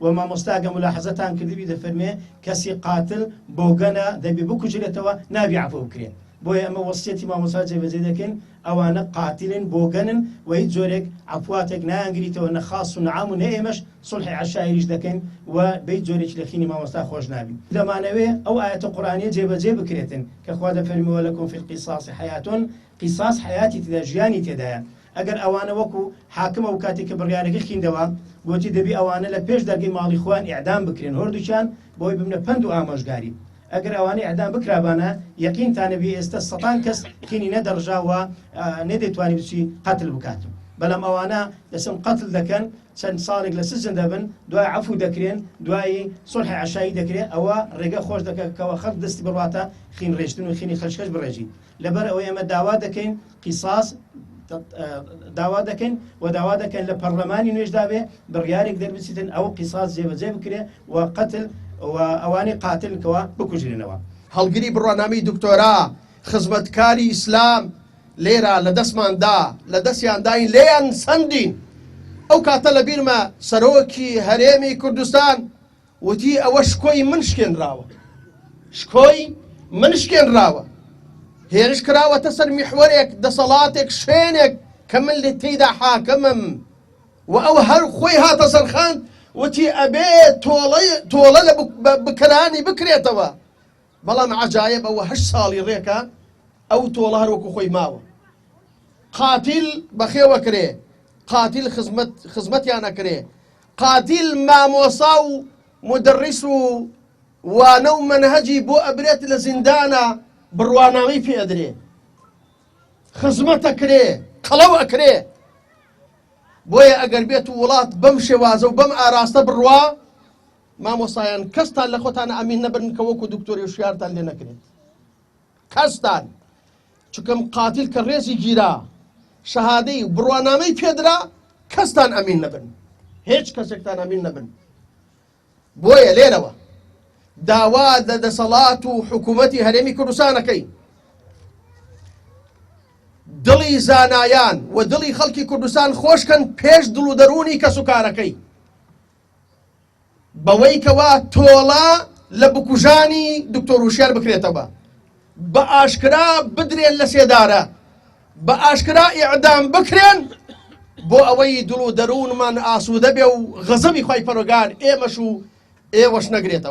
ومامۆستا ئەگە ملاحەزەتان کردبی دەفەرمێ کەسی قاتل بۆگەنە دەبێ بکوژرێتەوە نابی عەفو بکرێن. بۆیە ئەمە وەسیەتی مامۆستا جێبەجێ دەکەین ئەوانە قاتلن بۆگەنن و هیچ جۆرێک عەفواتێک نایانگریتەوە نە خاس و نەعام و نە ئێمەش سولحی عەشایریش دەکەین و بەیت جۆرێکی لە خینی مامۆستا خۆش نابین. دەمانەوێ ئەو ئایەتە قورئانیە جێبەجێ بکرێتن کە خوا دەفەرمێ وەلەکم فی القیصاص حەیاتون، قیصاص حیاتی تێدا، ژیانی تێدایە. ئەگەر ئەوانە وەکو حاکمە و کاتێک کە بڕیارەکە خیندەوە گوتی دەبی ئەوانە لە پێش دەرگەی ماڵی خۆیان ئیعدام بکرێن هەردووکیان بۆی ببنە پەند و ئامۆژگاری. ئەگەر ئەوانەی ئەعدام بکرابانە یەقینتانە بێ ئێستا سەدان کەس خینی نەدەڕژاوە نەدەیتوانی بچی قەتل بکات. بەڵام ئەوانە دەسم قەتل دەکەن چەند ساڵێک لە سجن دەبن دوای عەفو دەکرێن دوای سولحی عەشایی دەکرێت ئەوە ڕێگە خۆش دەکەوە خەڵک دەستی بڕواتە خین ڕێژتن و خینی خەشکەش بڕێژی. لەبەر ئەوەی ئەمە داوا دەکەین قیصاص داوا دەکەن و داوا دەکەن لە پەرلەمانی نوێژدا بێ بڕیارێک دەربچیتن ئەو قیصاص جێبەجێ بکرێ و قەتل و ئەوانەی قاتلکەوە بکوژرێنەوە. هەڵگری بڕوانامەی دکتۆرا خزمەتکاری ئیسلام لێرە لە دەستماندا لە دەستیان داین لێیان سندین. ئەو کاتە لە بیرمە سەرۆکی هەرێمی کوردستان وتی ئەوە شکۆی من شکێنراوە، شکۆی من شکێنراوە، هێرش کراوەتە سەر میحوەرێک دەسەڵاتێک شوێنێک کە من لێ تێیدا حاکمم و ئەو هەر خۆی هاتە سەرخان وتی ئەبێ تۆڵە لە بکرانی بکرێتەوە. بەڵام عەجایب ئەوە 8 ساڵی ڕێکە ئەو تۆڵە هەروەکو خۆی ماوە. قاتیل بەخێوە کرێ، قاتیل خزمەتیان ئەکرێ، قاتیل مامۆسا و مدەڕیس و وانە و مەنهەجی بۆ ئەبرێت لە زیندانە بڕواناوی پێ ئەدرێ، خزمەت ئەکرێ، قەڵەو ئەکرێ. بۆیە ئەگەر بێت و وڵات بەم شێوازە و بەم ئاراستە بڕوا مامۆسایان کەستان لە خۆتان ئەمین نەبن کە وەکو دکتۆری وشیارتان لێ نەکرێت. کەستان چونکەم قاتیل کە ڕێزی گیرا شەهادەی بڕوانامەی پێدرا کەستان ئەمین نەبن، هیچ کەسێکتان ئەمین نەبن. بۆیە لێرەوە داوا لە دەسەڵات و حکوومەتی هەرێمی کوردستانەکەی دڵی زانایان و دڵی خەڵکی کوردستان خۆشکەن پێش دڵ و دەرونی کەس و کارەکەی بەوەی کەوا تۆڵە لە بکوژانی دکتۆر وشیار بکرێتەوە، بە ئاشکرا بدرێن لە سێدارە، بە ئاشکرا ئیعدام بکرێن بۆ ئەوەی دڵ و دەروونمان ئاسوودە بێ و غەزەبی خوای پەروەردگار ئێمەش و ئێوەش نەگرێتەوە.